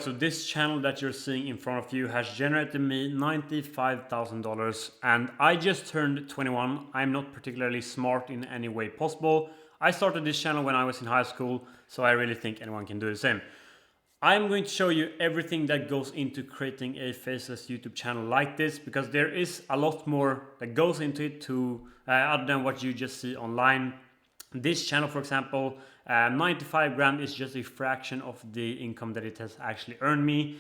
So this channel that you're seeing in front of you has generated me $95,000 and I just turned 21. I'm not particularly smart in any way possible. I started this channel when I was in high school, so I really think anyone can do the same. I'm going to show you everything that goes into creating a faceless YouTube channel like this, because there is a lot more that goes into it other than what you just see online. This channel, for example, 95 grand is just a fraction of the income that it has actually earned me.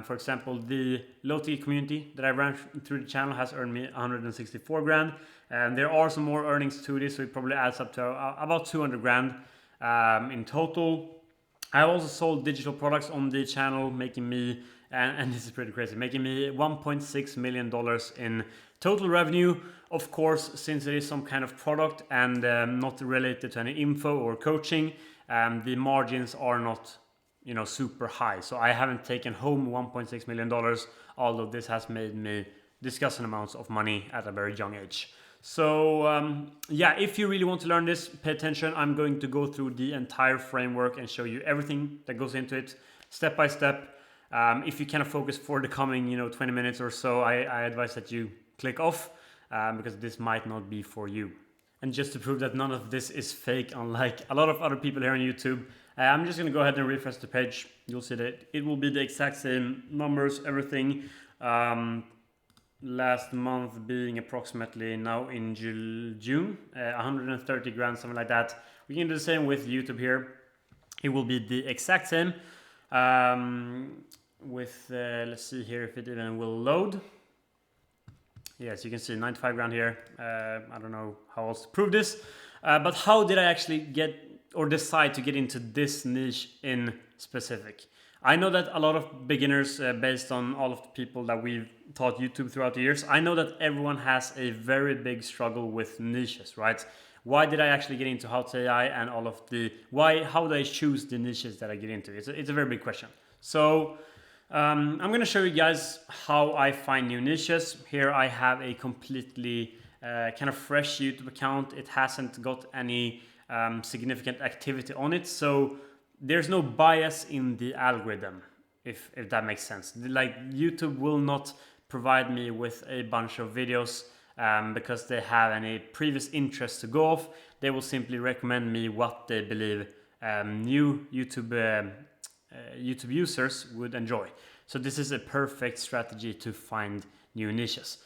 For example, the low ticket community that I ran through the channel has earned me 164 grand. And there are some more earnings to this, so it probably adds up to about 200 grand in total. I also sold digital products on the channel, making me, and this is pretty crazy, making me $1.6 million in total revenue. Of course, since it is some kind of product and not related to any info or coaching, the margins are not, super high. So I haven't taken home $1.6 million, although this has made me disgusting amounts of money at a very young age. So yeah, if you really want to learn this, pay attention. I'm going to go through the entire framework and show you everything that goes into it, step by step. If you kind of focus for the coming 20 minutes or so, I advise that you click off because this might not be for you. And just to prove that none of this is fake, unlike a lot of other people here on YouTube, I'm just going to go ahead and refresh the page. You'll see that it will be the exact same numbers, everything. Last month being approximately now in June, 130 grand, something like that. We can do the same with YouTube here. It will be the exact same let's see here if it even will load. Yes, you can see 95 grand here. I don't know how else to prove this, but how did I actually get or decide to get into this niche in specific? I know that a lot of beginners, based on all of the people that we've taught YouTube throughout the years, I know that everyone has a very big struggle with niches, right? Why did I actually get into How to AI and all of how do I choose the niches that I get into? It's a very big question. So I'm going to show you guys how I find new niches. Here I have a completely kind of fresh YouTube account. It hasn't got any significant activity on it. So there's no bias in the algorithm, if that makes sense. Like, YouTube will not provide me with a bunch of videos because they have any previous interest to go off. They will simply recommend me what they believe new YouTube users would enjoy. So this is a perfect strategy to find new niches.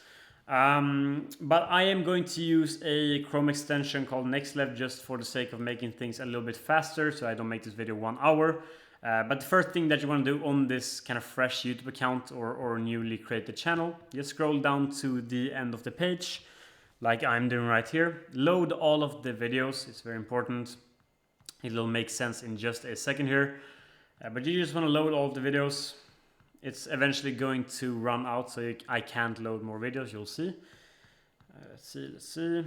But I am going to use a Chrome extension called NextLev just for the sake of making things a little bit faster, so I don't make this video 1 hour. But the first thing that you want to do on this kind of fresh YouTube account or newly created channel, just scroll down to the end of the page, like I'm doing right here. Load all of the videos, it's very important. It'll make sense in just a second here. But you just want to load all of the videos. It's eventually going to run out, so I can't load more videos, you'll see. Let's see.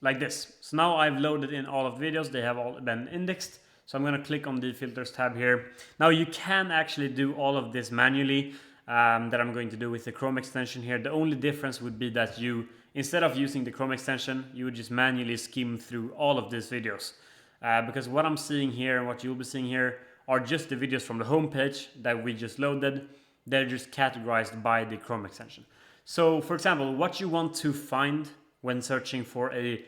Like this. So now I've loaded in all of the videos, they have all been indexed. So I'm going to click on the filters tab here. Now you can actually do all of this manually that I'm going to do with the Chrome extension here. The only difference would be that you, instead of using the Chrome extension, you would just manually skim through all of these videos. Because what I'm seeing here and what you'll be seeing here are just the videos from the homepage that we just loaded. They're just categorized by the Chrome extension. So for example, what you want to find when searching for a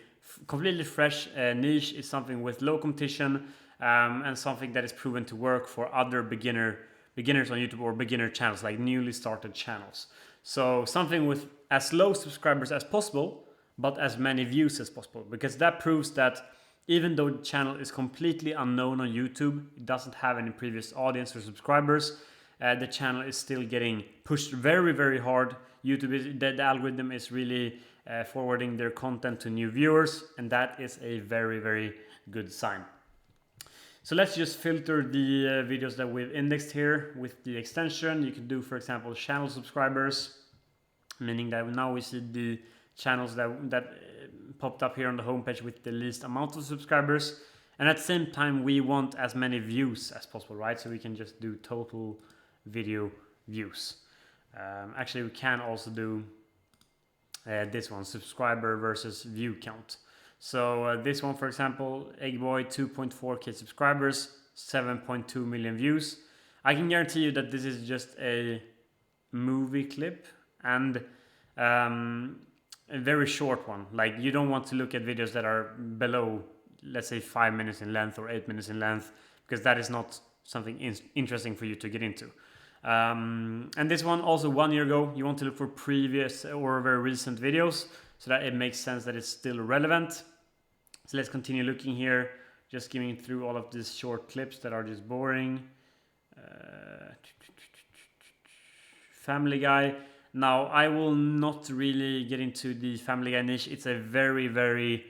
completely fresh niche is something with low competition and something that is proven to work for other beginners on YouTube or beginner channels, like newly started channels. So something with as low subscribers as possible, but as many views as possible, because that proves that even though the channel is completely unknown on YouTube, it doesn't have any previous audience or subscribers, the channel is still getting pushed very, very hard. The algorithm is really forwarding their content to new viewers, and that is a very, very good sign. So let's just filter the videos that we've indexed here with the extension. You can do, for example, channel subscribers, meaning that now we see the channels that popped up here on the homepage with the least amount of subscribers. And at the same time, we want as many views as possible, right? So we can just do total video views. Actually, we can also do this one, subscriber versus view count. So this one, for example, Eggboy, 2.4k subscribers, 7.2 million views. I can guarantee you that this is just a movie clip, and a very short one. Like, you don't want to look at videos that are below, let's say, 5 minutes in length or 8 minutes in length, because that is not something interesting for you to get into. And this one also 1 year ago. You want to look for previous or very recent videos so that it makes sense that it's still relevant. So let's continue looking here, just skimming through all of these short clips that are just boring. Family Guy. Now, I will not really get into the Family Guy niche. It's a very, very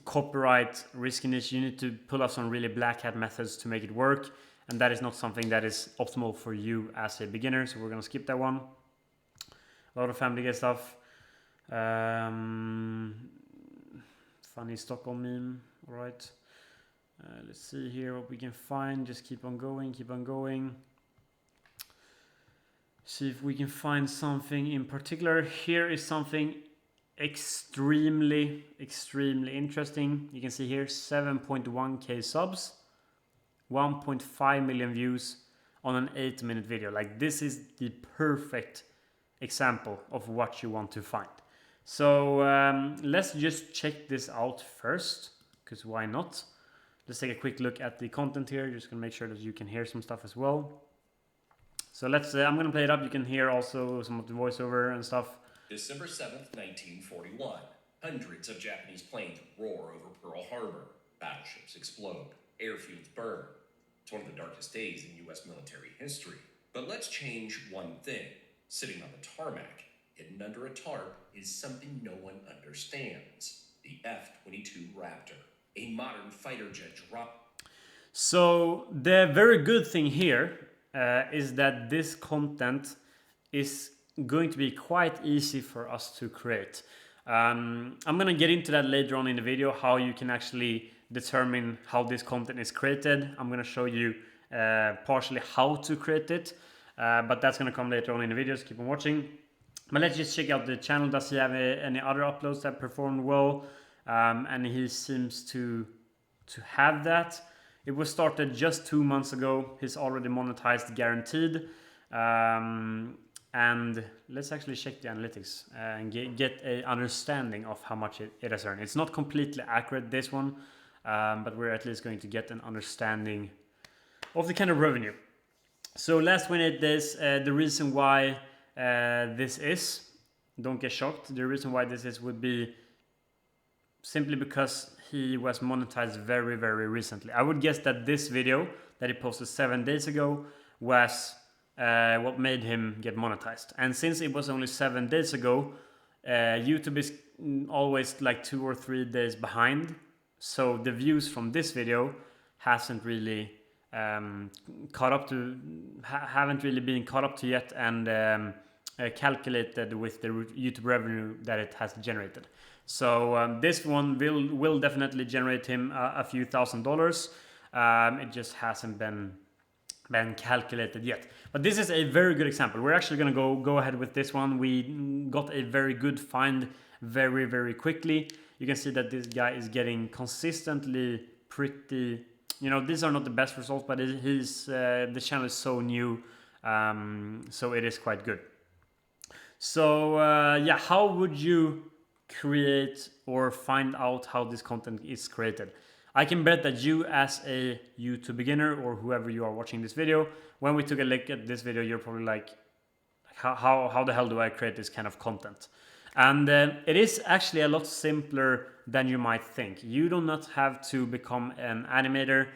copyright risky niche. You need to pull off some really black hat methods to make it work, and that is not something that is optimal for you as a beginner, so we're gonna skip that one. A lot of Family Guy stuff. Funny Stockholm meme. All right. Let's see here what we can find. Just keep on going, keep on going. See if we can find something in particular. Here is something extremely interesting. You can see here 7.1k subs, 1.5 million views on an 8-minute video. Like, this is the perfect example of what you want to find. So let's just check this out first, because why not? Let's take a quick look at the content here. Just gonna make sure that you can hear some stuff as well. So let's, I'm gonna play it up. You can hear also some of the voiceover and stuff. December 7th, 1941. Hundreds of Japanese planes roar over Pearl Harbor. Battleships explode. Airfields burn. It's one of the darkest days in U.S. military history. But let's change one thing. Sitting on the tarmac, hidden under a tarp, is something no one understands. The F-22 Raptor, a modern fighter jet drop. So the very good thing here is that this content is going to be quite easy for us to create. I'm going to get into that later on in the video, how you can actually determine how this content is created. I'm going to show you partially how to create it, but that's going to come later on in the videos. Keep on watching. But let's just check out the channel. Does he have any other uploads that performed well? And he seems to have that. It was started just 2 months ago. He's already monetized, guaranteed. And let's actually check the analytics and get an understanding of how much it has earned. It's not completely accurate, this one, but we're at least going to get an understanding of the kind of revenue. So last 28 days, the reason why this is, don't get shocked, the reason why this is would be simply because he was monetized very, very recently. I would guess that this video that he posted 7 days ago was what made him get monetized. And since it was only 7 days ago, YouTube is always like 2 or 3 days behind. So the views from this video hasn't really haven't really been caught up to yet, and calculated with the YouTube revenue that it has generated. So this one will definitely generate him a few $1,000s. It just hasn't been calculated yet. But this is a very good example. We're actually going to go ahead with this one. We got a very good find very, very quickly. You can see that this guy is getting consistently pretty, you know, these are not the best results, but the channel is so new, so it is quite good. So yeah, how would you create or find out how this content is created? I can bet that you, as a YouTube beginner or whoever you are watching this video, when we took a look at this video, you're probably like, how the hell do I create this kind of content? And it is actually a lot simpler than you might think. You do not have to become an animator.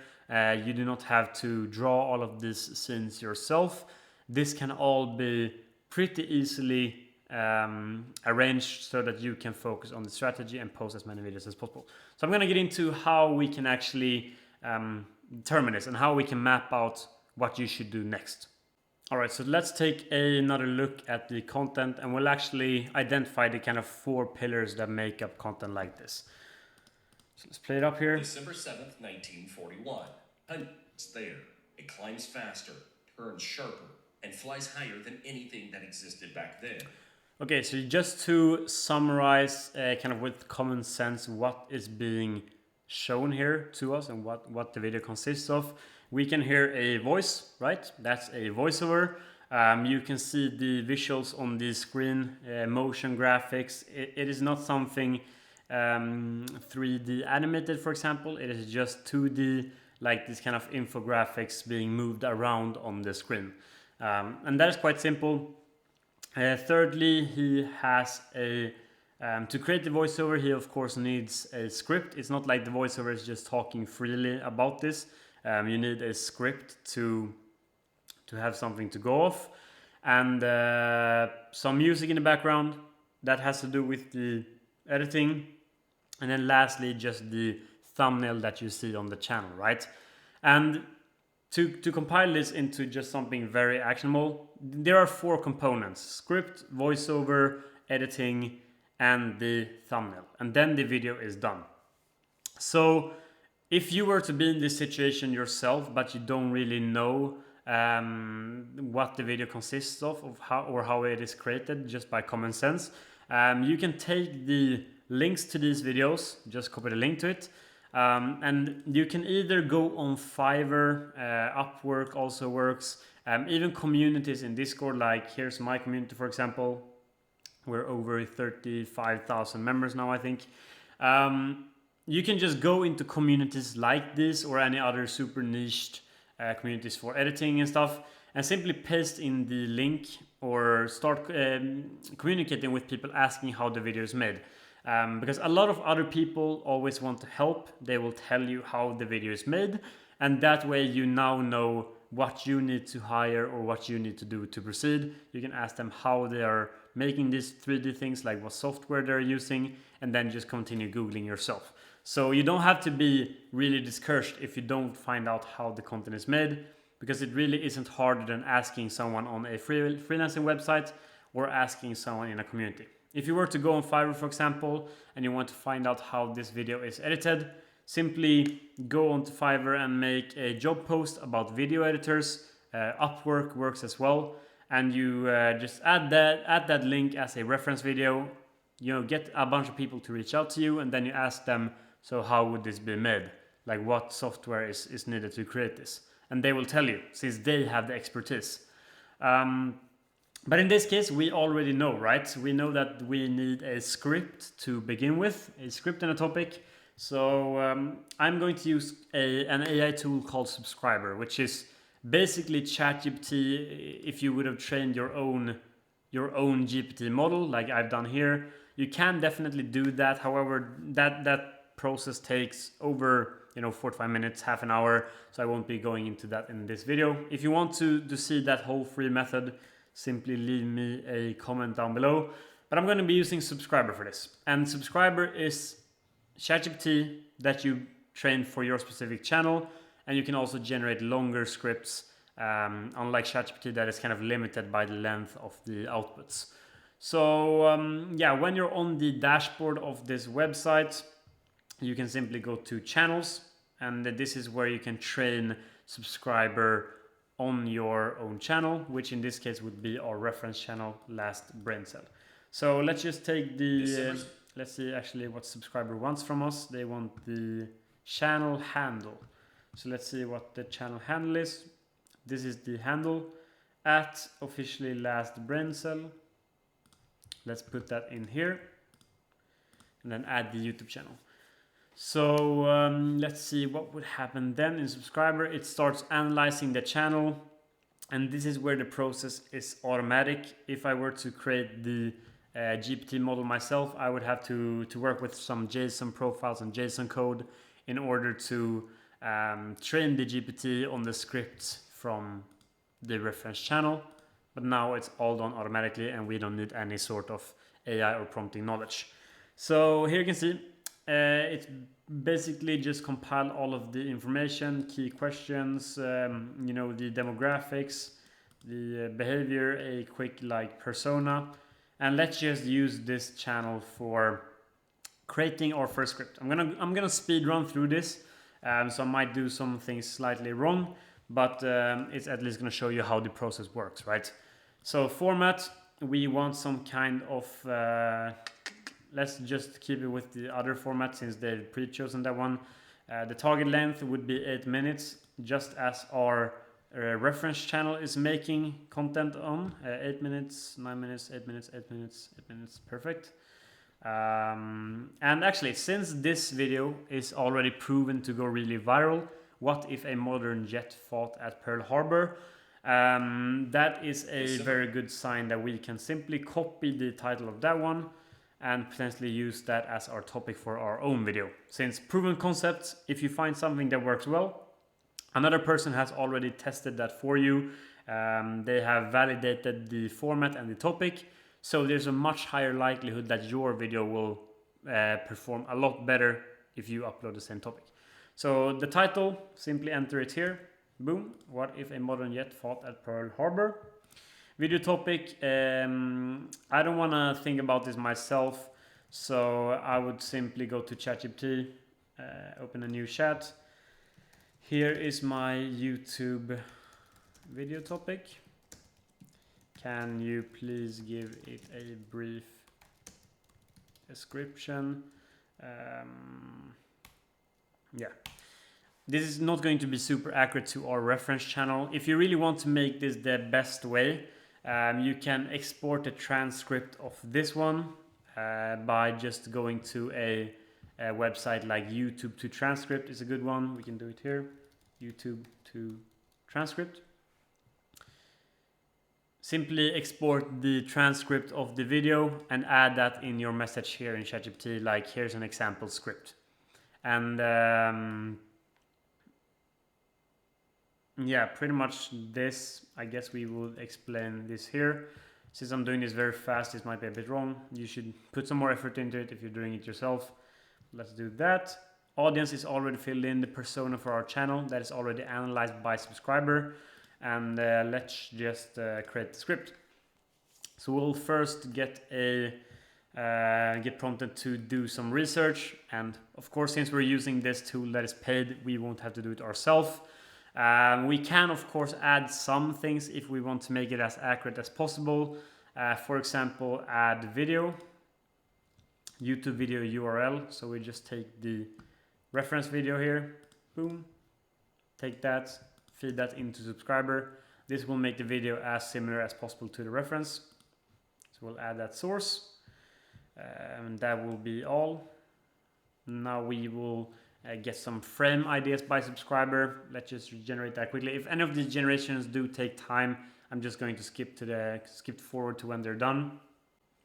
You do not have to draw all of these scenes yourself. This can all be pretty easily arranged so that you can focus on the strategy and post as many videos as possible. So I'm going to get into how we can actually determine this and how we can map out what you should do next. Alright, so let's take another look at the content, and we'll actually identify the kind of 4 pillars that make up content like this. So let's play it up here. December 7th, 1941. It's there. It climbs faster, turns sharper, and flies higher than anything that existed back then. Okay, so just to summarize kind of with common sense what is being shown here to us and what the video consists of. we can hear a voice, right? That's a voiceover. You can see the visuals on the screen, motion graphics. It is not something 3D animated, for example. It is just 2D, like this kind of infographics being moved around on the screen. And that is quite simple. Thirdly, he has a to create the voiceover, he of course needs a script. It's not like the voiceover is just talking freely about this. You need a script to have something to go off, and some music in the background that has to do with the editing, and then lastly just the thumbnail that you see on the channel, right? And to compile this into just something very actionable, there are 4 components: script, voiceover, editing, and the thumbnail, and then the video is done. So if you were to be in this situation yourself, but you don't really know what the video consists of how it is created just by common sense, you can take the links to these videos, just copy the link to it, and you can either go on Fiverr, Upwork also works, even communities in Discord, like here's my community, for example. We're over 35,000 members now, I think. You can just go into communities like this or any other super niched communities for editing and stuff, and simply paste in the link or start communicating with people asking how the video is made. Because a lot of other people always want to help. They will tell you how the video is made, and that way you now know what you need to hire or what you need to do to proceed. You can ask them how they are making these 3D things, like what software they're using, and then just continue Googling yourself. So you don't have to be really discouraged if you don't find out how the content is made, because it really isn't harder than asking someone on a freelancing website or asking someone in a community. If you were to go on Fiverr, for example, and you want to find out how this video is edited, simply go onto Fiverr and make a job post about video editors. Upwork works as well, and you just add that link as a reference video. You know, get a bunch of people to reach out to you, and then you ask them, so how would this be made? Like, what software is needed to create this? And they will tell you, since they have the expertise. But in this case, we already know, right? We know that we need a script to begin with, a script and a topic. So I'm going to use an AI tool called Subscriber, which is basically ChatGPT if you would have trained your own GPT model, like I've done here. You can definitely do that. However, that process takes over 45 minutes, half an hour. So I won't be going into that in this video. If you want to see that whole free method, simply leave me a comment down below. But I'm going to be using Subscriber for this. And Subscriber is ChatGPT that you train for your specific channel, and you can also generate longer scripts, unlike ChatGPT that is kind of limited by the length of the outputs. So yeah, when you're on the dashboard of this website, you can simply go to channels, and this is where you can train Subscriber on your own channel, which in this case would be our reference channel, Last Brain Cell. So let's just take the let's see actually what Subscriber wants from us. They want the channel handle. So let's see what the channel handle is. This is the handle at officially Last Brain Cell. Let's put that in here and then add the YouTube channel. So let's see what would happen then in Subscriber. It starts analyzing the channel, and this is where the process is automatic. If I were to create the GPT model myself, I would have to work with some JSON profiles and JSON code in order to train the GPT on the scripts from the reference channel. But now it's all done automatically, and we don't need any sort of AI or prompting knowledge. So here you can see it's basically just compile all of the information, key questions, the demographics, the behavior, a quick persona. And let's just use this channel for creating our first script. I'm gonna speed run through this, so I might do some things slightly wrong, but it's at least gonna show you how the process works, right? So format, we want some kind of let's just keep it with the other format since they've pre-chosen that one. The target length would be 8 minutes. just as our reference channel is making content on. 8 minutes, 9 minutes, 8 minutes, 8 minutes, 8 minutes, perfect. And actually, since this video is already proven to go really viral, what if a modern jet fought at Pearl Harbor? That is a very good sign that we can simply copy the title of that one and potentially use that as our topic for our own video. Since proven concepts, if you find something that works well, another person has already tested that for you. They have validated the format and the topic, so there's a much higher likelihood that your video will perform a lot better if you upload the same topic. So the title, simply enter it here. Boom. What if a modern jet fought at Pearl Harbor? Video topic, I don't want to think about this myself, so I would simply go to ChatGPT, open a new chat. Here is my YouTube video topic. Can you please give it a brief description? Yeah. This is not going to be super accurate to our reference channel. If you really want to make this the best way, you can export a transcript of this one by just going to a website like YouTube to transcript is a good one. We can do it here. YouTube to transcript. Simply export the transcript of the video and add that in your message here in ChatGPT, like here's an example script. And yeah, pretty much this. I guess we will explain this here. Since I'm doing this very fast, this might be a bit wrong. You should put some more effort into it if you're doing it yourself. Let's do that. Audience is already filled in, the persona for our channel that is already analyzed by subscriber. And let's just create the script. So we'll first get prompted to do some research. And of course, since we're using this tool that is paid, we won't have to do it ourselves. We can, of course, add some things if we want to make it as accurate as possible. For example, add video, YouTube video URL. So we just take the reference video here, boom, take that, feed that into subscriber. This will make the video as similar as possible to the reference. So we'll add that source, and that will be all. Now we will get some frame ideas by subscriber. Let's just generate that quickly. If any of these generations do take time, I'm just going to skip forward to when they're done.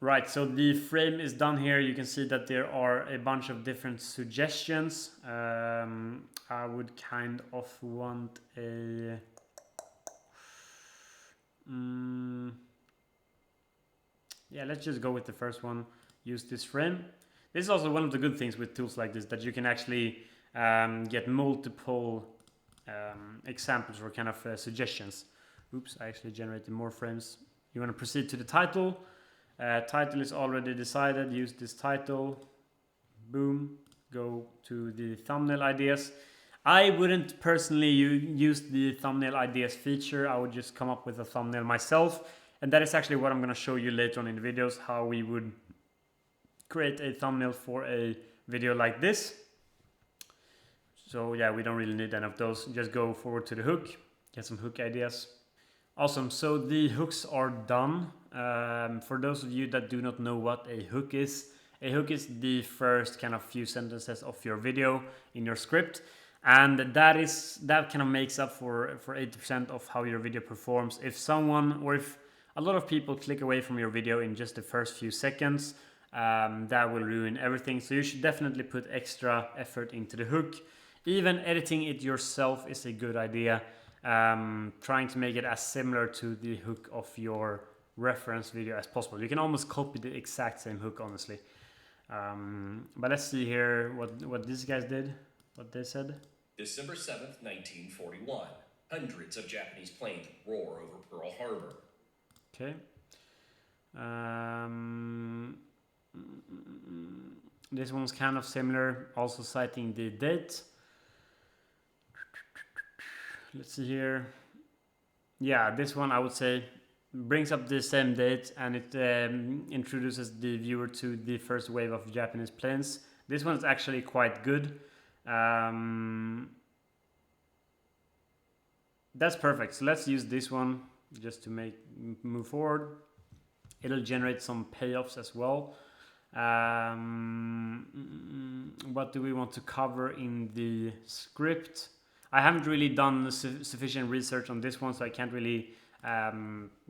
Right, so the frame is done here. You can see that there are a bunch of different suggestions. I would kind of want a yeah, let's just go with the first one. Use this frame. This is also one of the good things with tools like this, that you can actually get multiple examples or kind of suggestions. Oops, I actually generated more frames. You want to proceed to the title. Title is already decided. Use this title. Boom. Go to the thumbnail ideas. I wouldn't personally use the thumbnail ideas feature. I would just come up with a thumbnail myself. And that is actually what I'm going to show you later on in the videos, how we would create a thumbnail for a video like this. So yeah, we don't really need any of those. Just go forward to the hook, get some hook ideas. Awesome, so the hooks are done. For those of you that do not know what a hook is the first kind of few sentences of your video in your script. And that kind of makes up for 80% of how your video performs. If someone, or if a lot of people click away from your video in just the first few seconds, that will ruin everything. So you should definitely put extra effort into the hook. Even editing it yourself is a good idea. Trying to make it as similar to the hook of your reference video as possible. You can almost copy the exact same hook, honestly. But let's see here what these guys did, what they said. December 7th, 1941. Hundreds of Japanese planes roar over Pearl Harbor. Okay. This one's kind of similar, also citing the date. Let's see here. Yeah, this one I would say brings up the same date, and it introduces the viewer to the first wave of Japanese planes. This one's actually quite good. that's perfect. So let's use this one just to move forward. It'll generate some payoffs as well. What do we want to cover in the script? I haven't really done sufficient research on this one, so I can't really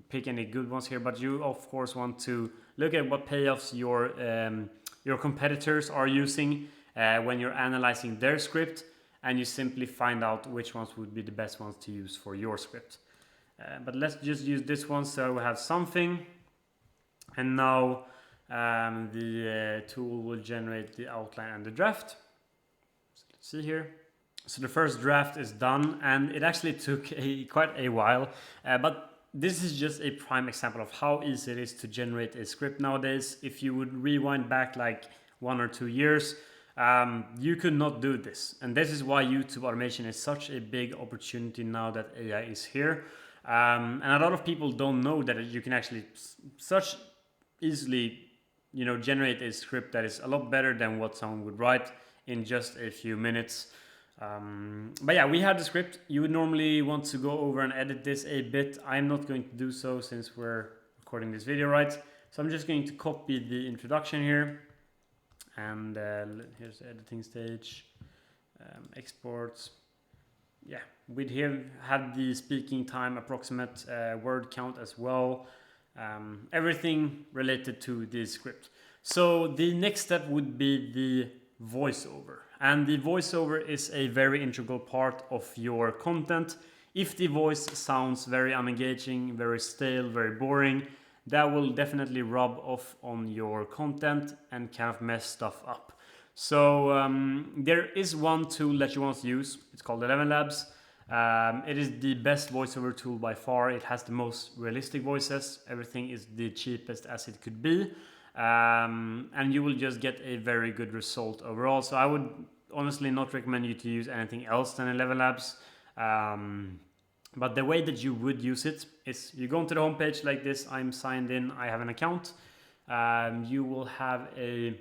pick any good ones here. But you, of course, want to look at what payoffs your competitors are using when you're analyzing their script, and you simply find out which ones would be the best ones to use for your script. But let's just use this one so we have something. And now the tool will generate the outline and the draft. So let's see here. So the first draft is done, and it actually took quite a while, but this is just a prime example of how easy it is to generate a script nowadays. If you would rewind back like 1 or 2 years, you could not do this. And this is why YouTube automation is such a big opportunity now that AI is here. And a lot of people don't know that you can actually such easily, generate a script that is a lot better than what someone would write in just a few minutes. But yeah, we have the script. You would normally want to go over and edit this a bit. I'm not going to do so since we're recording this video, right? So I'm just going to copy the introduction here. And here's the editing stage. Exports. Yeah, we'd have the speaking time, approximate word count as well. Everything related to the script. So the next step would be the voiceover. And the voiceover is a very integral part of your content. If the voice sounds very unengaging, very stale, very boring, that will definitely rub off on your content and kind of mess stuff up. So there is one tool that you want to use. It's called 11 Labs. It is the best voiceover tool by far. It has the most realistic voices. Everything is the cheapest as it could be. And you will just get a very good result overall. So I would honestly not recommend you to use anything else than 11 Labs. But the way that you would use it is you go into the homepage like this. I'm signed in. I have an account. You will have a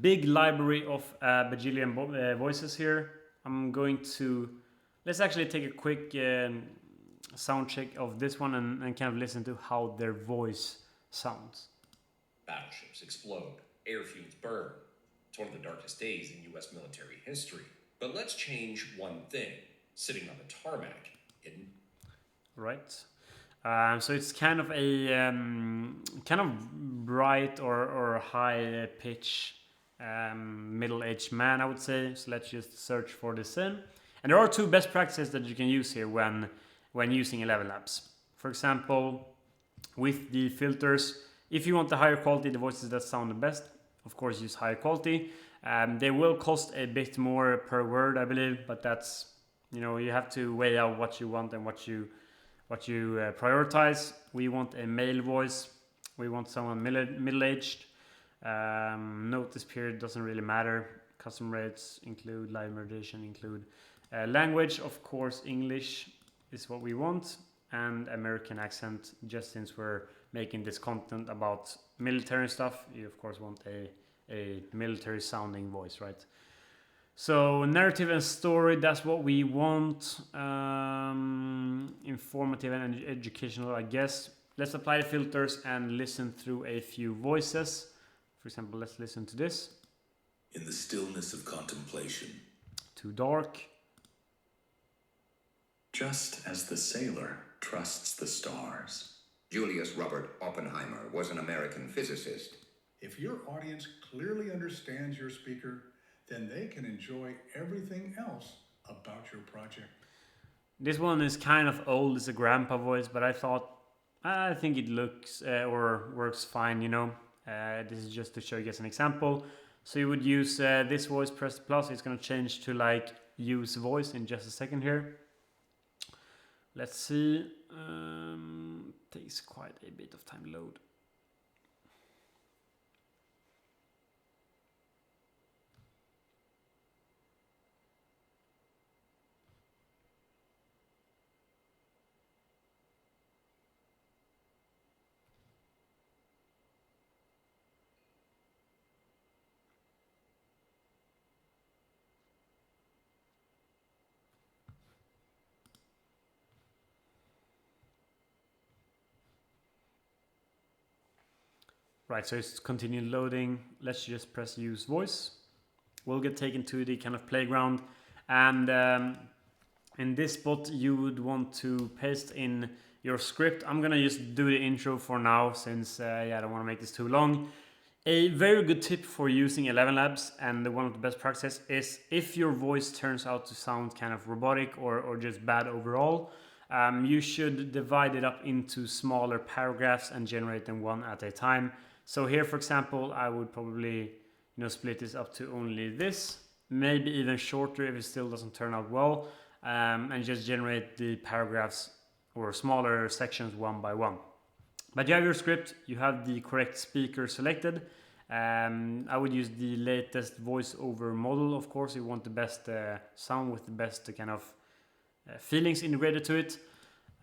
big library of bajillion voices here. I'm going to... Let's actually take a quick sound check of this one and kind of listen to how their voice sounds. Battleships explode, airfields burn. It's one of the darkest days in US military history. But let's change one thing. Sitting on the tarmac, hidden. Right. So it's kind of a kind of bright or high pitch middle-aged man, I would say. So let's just search for this in. And there are 2 best practices that you can use here when using 11 Labs. For example, with the filters, if you want the higher quality, the voices that sound the best, of course use higher quality. They will cost a bit more per word, I believe, but that's, you have to weigh out what you want and what you prioritize. We want a male voice. We want someone middle-aged. Notice period doesn't really matter. Custom rates include, live moderation include. Language, of course, English is what we want, and American accent, just since we're making this content about military stuff, you of course want a military sounding voice, right? So narrative and story, that's what we want. Informative and educational, I guess. Let's apply the filters and listen through a few voices. For example, let's listen to this. In the stillness of contemplation. Too dark. Just as the sailor trusts the stars. Julius Robert Oppenheimer was an American physicist. If your audience clearly understands your speaker, then they can enjoy everything else about your project. This one is kind of old, it's a grandpa voice, but I think it looks or works fine, This is just to show you guys an example. So you would use this voice, press plus, it's going to change to like use voice in just a second here. Let's see. Takes quite a bit of time to load. Right, so it's continued loading. Let's just press use voice. We'll get taken to the kind of playground, and in this spot you would want to paste in your script. I'm gonna just do the intro for now since I don't want to make this too long. A very good tip for using 11 Labs, and one of the best practices, is if your voice turns out to sound kind of robotic or just bad overall, you should divide it up into smaller paragraphs and generate them one at a time. So here, for example, I would probably split this up to only this, maybe even shorter if it still doesn't turn out well, and just generate the paragraphs or smaller sections one by one. But you have your script, you have the correct speaker selected. I would use the latest voiceover model, of course. You want the best sound with the best kind of feelings integrated to it.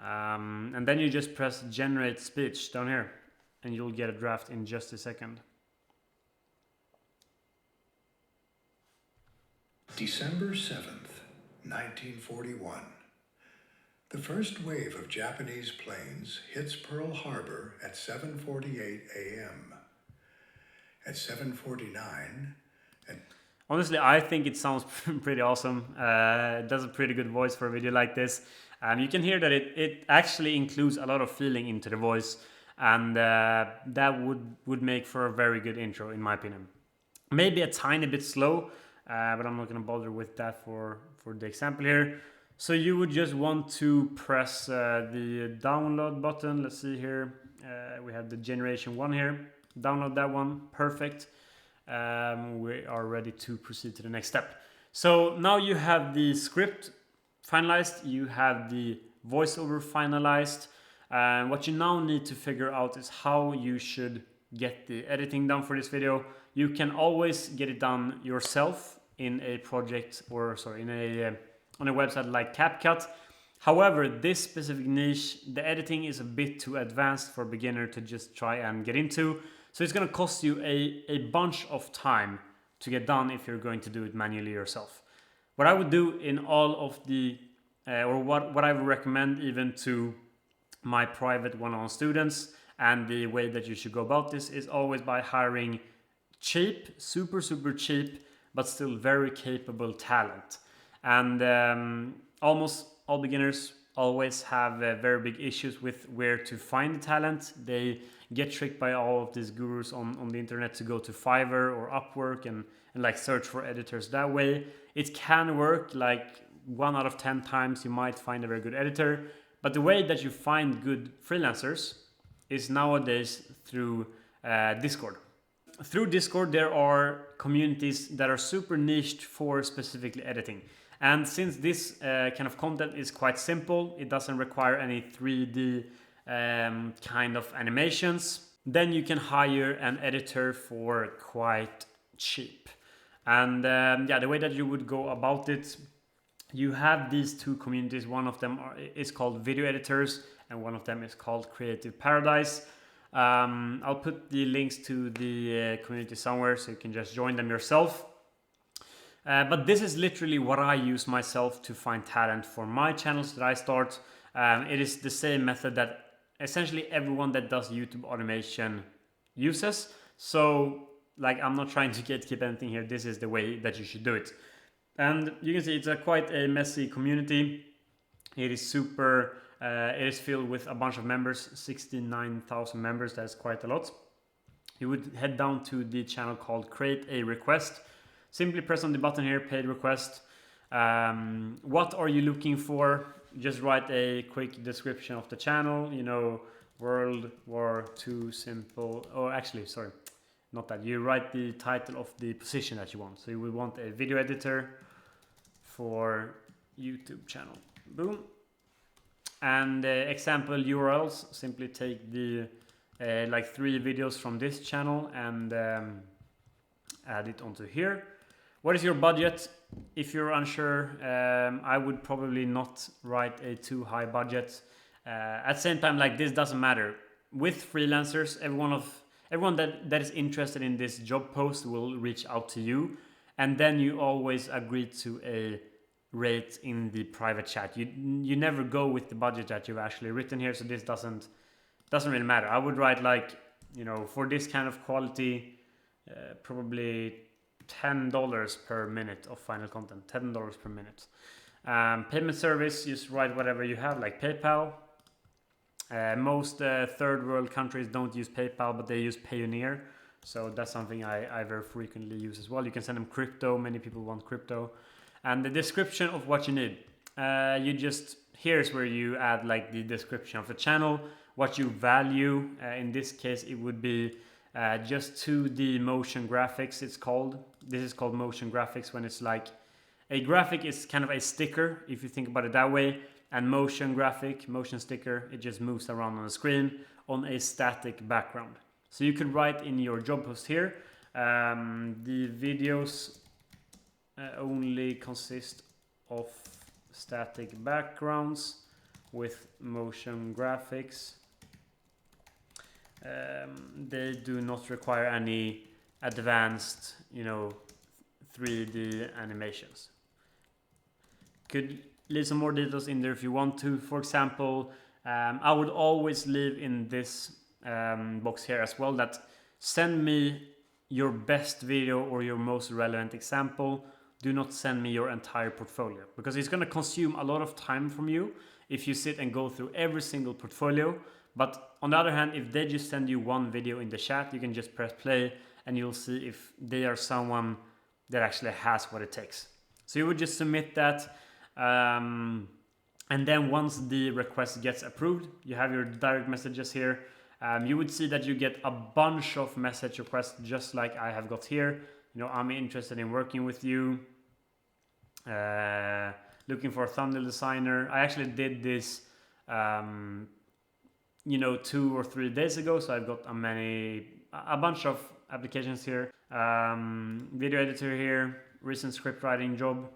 And then you just press generate speech down here, and you'll get a draft in just a second. December 7th, 1941. The first wave of Japanese planes hits Pearl Harbor at 7:48 a.m. At 7:49, honestly, I think it sounds pretty awesome. It does a pretty good voice for a video like this. You can hear that it actually includes a lot of feeling into the voice, and that would make for a very good intro, in my opinion. Maybe a tiny bit slow, but I'm not going to bother with that for the example here. So you would just want to press the download button. Let's see here. We have the generation 1 here. Download that one. Perfect. We are ready to proceed to the next step. So now you have the script finalized. You have the voiceover finalized. What you now need to figure out is how you should get the editing done for this video. You can always get it done yourself in a project, or sorry, on a website like CapCut. However, this specific niche, the editing is a bit too advanced for a beginner to just try and get into. So it's going to cost you a bunch of time to get done if you're going to do it manually yourself. What I would do in all of the, or what I would recommend even to my private one-on-one students, and the way that you should go about this, is always by hiring cheap, super cheap, but still very capable talent. And almost all beginners always have very big issues with where to find the talent. They get tricked by all of these gurus on the internet to go to Fiverr or Upwork and like search for editors that way. It can work, like 1 out of 10 times you might find a very good editor, but the way that you find good freelancers is nowadays through Discord. Through Discord, there are communities that are super niched for specifically editing. And since this kind of content is quite simple, it doesn't require any 3D kind of animations, then you can hire an editor for quite cheap. And the way that you would go about it, you have these two communities. One of them is called Video Editors, and one of them is called Creative Paradise. I'll put the links to the community somewhere so you can just join them yourself. But this is literally what I use myself to find talent for my channels that I start. It is the same method that essentially everyone that does YouTube automation uses. So like, I'm not trying to gatekeep anything here. This is the way that you should do it. And you can see it's quite a messy community. It is super, it is filled with a bunch of members, 69,000 members. That's quite a lot. You would head down to the channel called Create a Request. Simply press on the button here, paid request. What are you looking for? Just write a quick description of the channel, World War II simple. Oh, actually, sorry, not that. You write the title of the position that you want. So you would want a video editor for YouTube channel. Boom. And example URLs, simply take the like 3 videos from this channel and add it onto here. What is your budget? If you're unsure, I would probably not write a too high budget. At the same time, like, this doesn't matter. With freelancers, everyone that is interested in this job post will reach out to you, and then you always agree to a rate in the private chat. You never go with the budget that you've actually written here, so this doesn't really matter. I would write like you know, for this kind of quality, probably $10 per minute of final content. $10 per minute. Payment service, just write whatever you have, like PayPal. Most third world countries don't use PayPal, but they use Payoneer. So that's something I very frequently use as well. You can send them crypto. Many people want crypto. And the description of what you need. Here's where you add like the description of the channel, what you value. In this case, it would be just 2D motion graphics, it's called. This is called motion graphics when it's like a graphic is kind of a sticker, if you think about it that way. And motion sticker, it just moves around on the screen on a static background. So you could write in your job post here, the videos only consist of static backgrounds with motion graphics. They do not require any advanced, 3D animations. Could leave some more details in there if you want to. For example, I would always leave in this box here as well that send me your best video or your most relevant example. Do not send me your entire portfolio, because it's going to consume a lot of time from you if you sit and go through every single portfolio. But on the other hand, if they just send you one video in the chat, you can just press play and you'll see if they are someone that actually has what it takes. So you would just submit that. And then once the request gets approved, you have your direct messages here. You would see that you get a bunch of message requests just like I have got here. I'm interested in working with you. Looking for a thumbnail designer. I actually did this 2 or 3 days ago, so I've got a bunch of applications here. Video editor here, recent script writing job.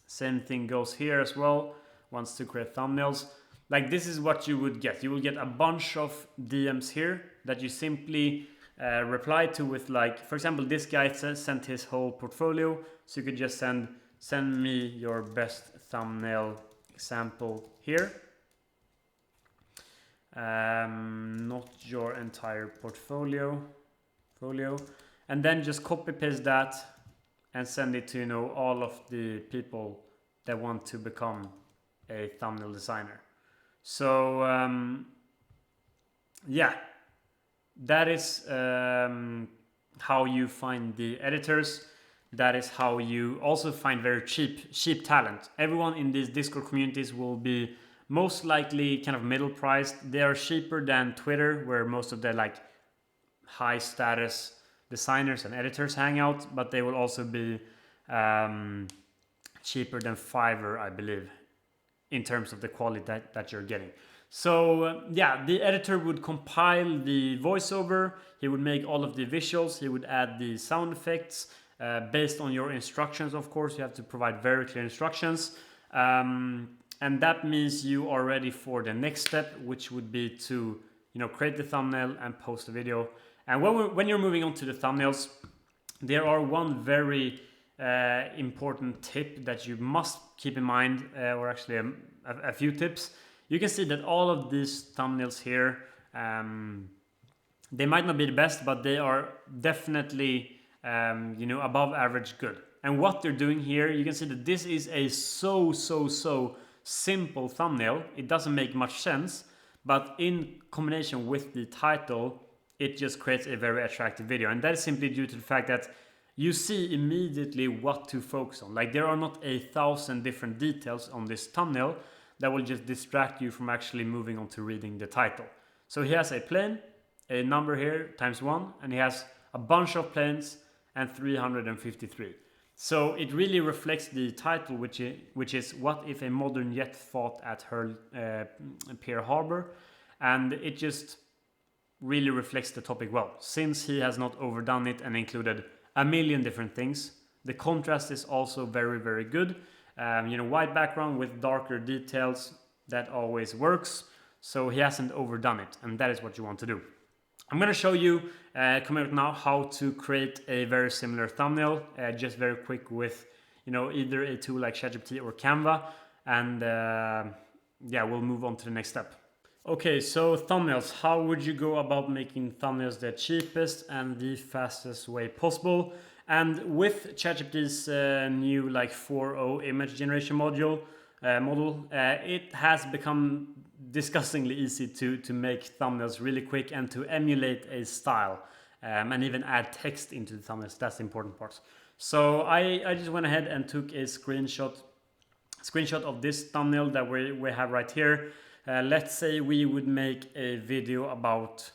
Same thing goes here as well. Wants to create thumbnails. Like, this is what you would get. You will get a bunch of DMs here that you simply reply to with, like, for example, this guy sent his whole portfolio, so you could just send me your best thumbnail example here. Not your entire portfolio. And then just copy paste that and send it to all of the people that want to become a thumbnail designer. So that is how you find the editors. That is how you also find very cheap talent. Everyone in these Discord communities will be most likely kind of middle priced. They are cheaper than Twitter, where most of the like high status designers and editors hang out, but they will also be cheaper than Fiverr, I believe, in terms of the quality that you're getting. So the editor would compile the voiceover, he would make all of the visuals, he would add the sound effects based on your instructions. Of course, you have to provide very clear instructions. And that means you are ready for the next step, which would be to create the thumbnail and post the video. And when you're moving on to the thumbnails, there are one very important tip that you must keep in mind, or actually a few tips. You can see that all of these thumbnails here, they might not be the best, but they are definitely above average good. And what they're doing here, you can see that this is a so simple thumbnail. It doesn't make much sense, but in combination with the title, it just creates a very attractive video. And that is simply due to the fact that you see immediately what to focus on. Like, there are not 1,000 different details on this thumbnail that will just distract you from actually moving on to reading the title. So he has a plane, a number here ×1, and he has a bunch of planes and 353. So it really reflects the title, which is What If a Modern Jet Fought at Pearl Harbor? And it just really reflects the topic well, since he has not overdone it and included a million different things. The contrast is also very good. White background with darker details, that always works. So he hasn't overdone it, and that is what you want to do. I'm going to show you coming up now how to create a very similar thumbnail, just very quick with either a tool like ChatGPT or Canva, and we'll move on to the next step. Okay, so thumbnails. How would you go about making thumbnails the cheapest and the fastest way possible? And with ChatGPT's new like 4.0 image generation model, it has become disgustingly easy to make thumbnails really quick and to emulate a style, and even add text into the thumbnails. That's the important part. So I just went ahead and took a screenshot of this thumbnail that we have right here. Let's say we would make a video about,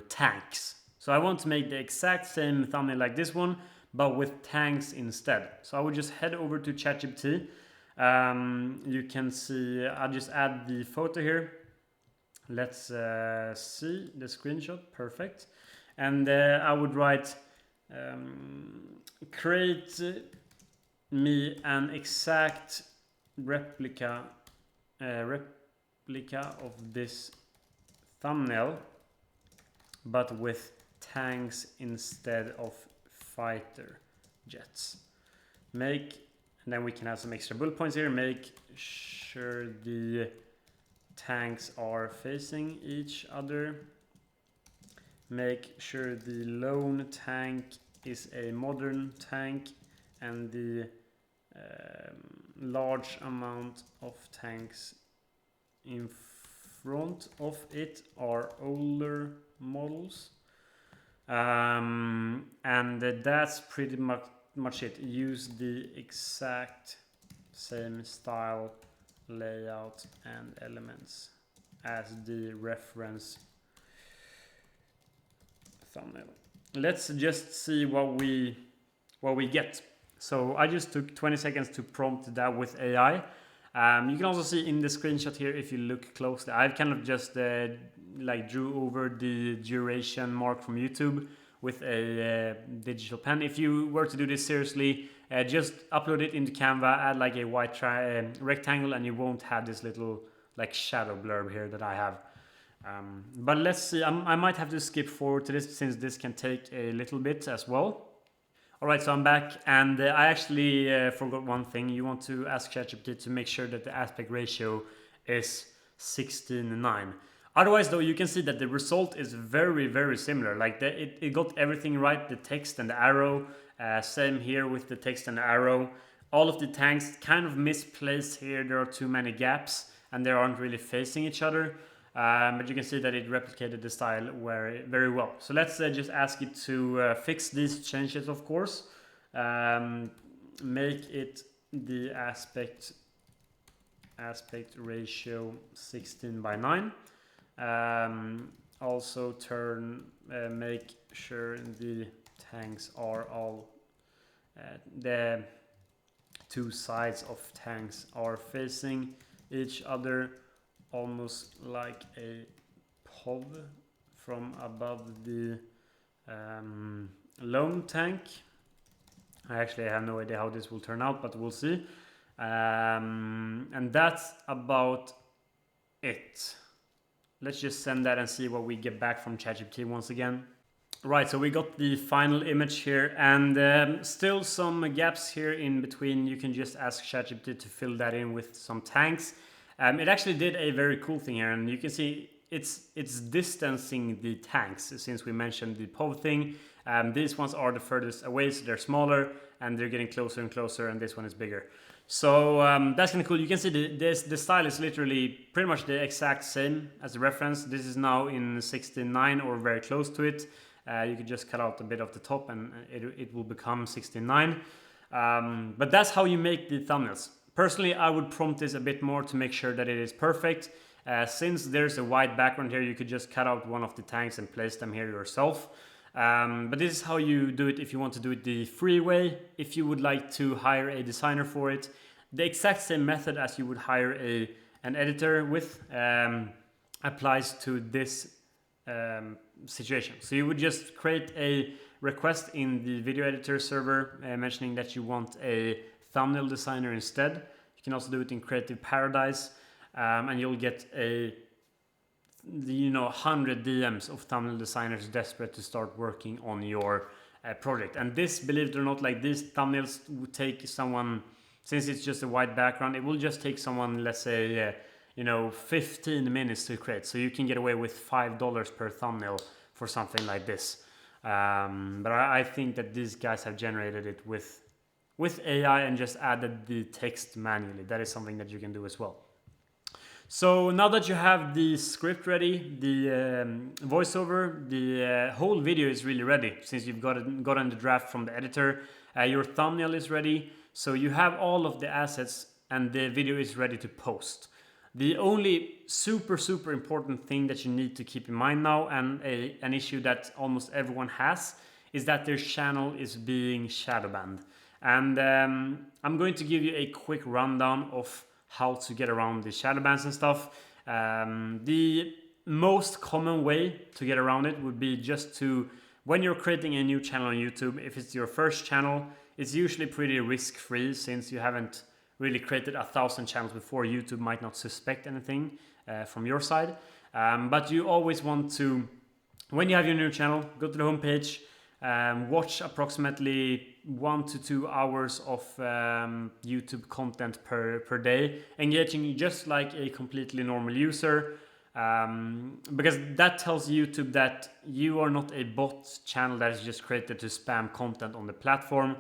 tanks. So I want to make the exact same thumbnail like this one, but with tanks instead. So I would just head over to ChatGPT. You can see, I'll just add the photo here. Let's see the screenshot, perfect. And I would write, create me an exact replica of this thumbnail, but with tanks instead of fighter jets. And then we can have some extra bullet points here. Make sure the tanks are facing each other. Make sure the lone tank is a modern tank, and the large amount of tanks in front of it are older models. And that's pretty much it. Use the exact same style, layout and elements as the reference thumbnail. Let's just see what we get. So I just took 20 seconds to prompt that with AI. You can also see in the screenshot here, if you look closely, I've kind of just drew over the duration mark from YouTube with a digital pen. If you were to do this seriously, just upload it into Canva, add like a white rectangle, and you won't have this little like shadow blurb here that I have. But let's see, I might have to skip forward to this since this can take a little bit as well. Alright, so I'm back, and I actually forgot one thing. You want to ask ChatGPT to make sure that the aspect ratio is 16:9. Otherwise, though, you can see that the result is very, very similar. Like it got everything right, the text and the arrow. Same here with the text and the arrow. All of the tanks kind of misplaced here. There are too many gaps, and they aren't really facing each other. But you can see that it replicated the style very well. So let's just ask it to fix these changes, of course. Make it the aspect ratio 16:9. Also make sure the tanks are all, the two sides of tanks are facing each other, almost like a POV from above the lone tank. I actually have no idea how this will turn out, but we'll see. And that's about it. Let's just send that and see what we get back from ChatGPT once again. Right, so we got the final image here, and still some gaps here in between. You can just ask ChatGPT to fill that in with some tanks. It actually did a very cool thing here, and you can see it's distancing the tanks since we mentioned the POV thing. These ones are the furthest away, so they're smaller, and they're getting closer and closer, and this one is bigger. So that's kind of cool. You can see the style is literally pretty much the exact same as the reference. This is now in 16:9 or very close to it. You could just cut out a bit of the top, and it will become 16:9. But that's how you make the thumbnails. Personally, I would prompt this a bit more to make sure that it is perfect. Since there's a white background here, you could just cut out one of the tanks and place them here yourself. But this is how you do it if you want to do it the free way. If you would like to hire a designer for it, the exact same method as you would hire an editor with applies to this situation. So you would just create a request in the video editor server mentioning that you want a thumbnail designer instead. You can also do it in Creative Paradise, and you'll get 100 DMs of thumbnail designers desperate to start working on your project. And this, believe it or not, like these thumbnails would take someone, since it's just a white background, it will just take someone, let's say 15 minutes to create. So you can get away with $5 per thumbnail for something like this. But I think that these guys have generated it with AI and just added the text manually. That is something that you can do as well. So now that you have the script ready, the voiceover, the whole video is really ready since you've gotten the draft from the editor. Your thumbnail is ready. So you have all of the assets and the video is ready to post. The only super important thing that you need to keep in mind now, and an issue that almost everyone has, is that their channel is being shadow banned. And I'm going to give you a quick rundown of how to get around the shadow bans and stuff. The most common way to get around it would be just to, when you're creating a new channel on YouTube, if it's your first channel, it's usually pretty risk-free since you haven't really created 1,000 channels before. YouTube might not suspect anything from your side. But you always want to, when you have your new channel, go to the homepage, watch approximately 1 to 2 hours of YouTube content per day, engaging just like a completely normal user, because that tells YouTube that you are not a bot channel that is just created to spam content on the platform.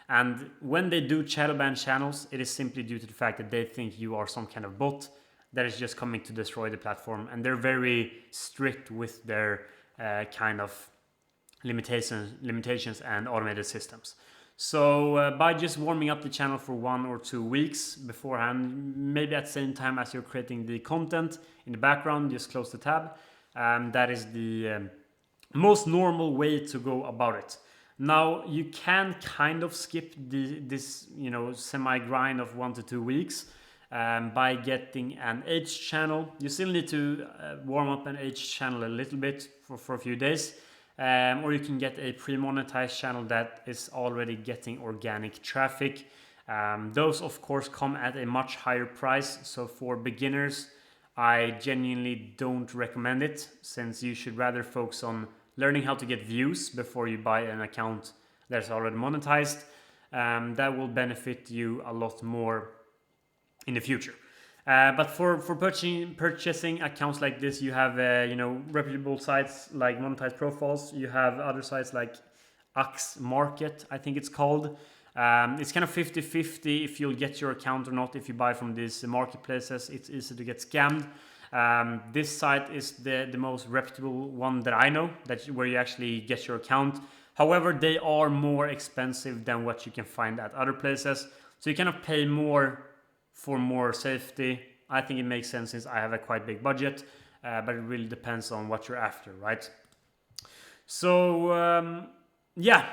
And when they do shadow ban channels, it is simply due to the fact that they think you are some kind of bot that is just coming to destroy the platform, and they're very strict with their kind of limitations and automated systems. So by just warming up the channel for 1 or 2 weeks beforehand, maybe at the same time as you're creating the content in the background, just close the tab. That is the most normal way to go about it. Now you can kind of skip this semi-grind of 1 to 2 weeks by getting an H channel. You still need to warm up an H channel a little bit for a few days. Or you can get a pre-monetized channel that is already getting organic traffic. Those of course come at a much higher price. So for beginners, I genuinely don't recommend it, since you should rather focus on learning how to get views before you buy an account that's already monetized. That will benefit you a lot more in the future. But for purchasing accounts like this, you have reputable sites like Monetized Profiles. You have other sites like Axe Market, I think it's called. It's kind of 50-50 if you'll get your account or not. If you buy from these marketplaces, it's easy to get scammed. This site is the most reputable one that I know, where you actually get your account. However, they are more expensive than what you can find at other places. So you kind of pay more for more safety. I think it makes sense since I have a quite big budget, but it really depends on what you're after, right? So yeah,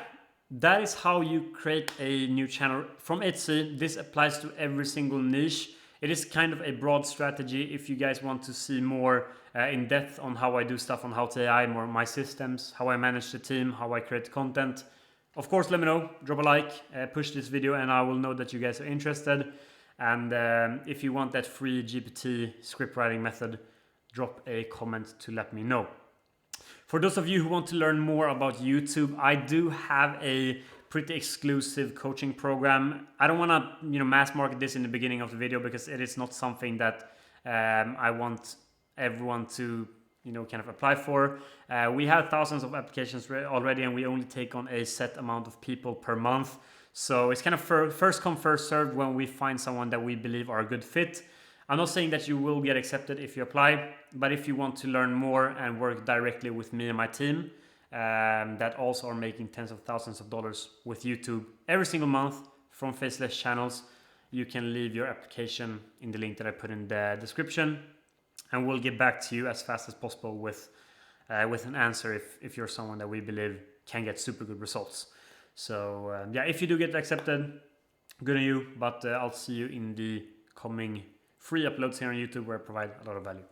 that is how you create a new channel from Etsy. This applies to every single niche. It is kind of a broad strategy. If you guys want to see more in depth on how I do stuff on How to AI, more my systems, how I manage the team, how I create content, of course, let me know. Drop a like, push this video, and I will know that you guys are interested. And if you want that free GPT script writing method, drop a comment to let me know. For those of you who want to learn more about YouTube, I do have a pretty exclusive coaching program. I don't want to mass market this in the beginning of the video, because it is not something that I want everyone to kind of apply for. We have thousands of applications already, and we only take on a set amount of people per month. So it's kind of first come, first served when we find someone that we believe are a good fit. I'm not saying that you will get accepted if you apply, but if you want to learn more and work directly with me and my team, that also are making tens of thousands of dollars with YouTube every single month from faceless channels, you can leave your application in the link that I put in the description, and we'll get back to you as fast as possible with an answer if you're someone that we believe can get super good results. So yeah, if you do get accepted, good on you, but I'll see you in the coming free uploads here on YouTube, where I provide a lot of value.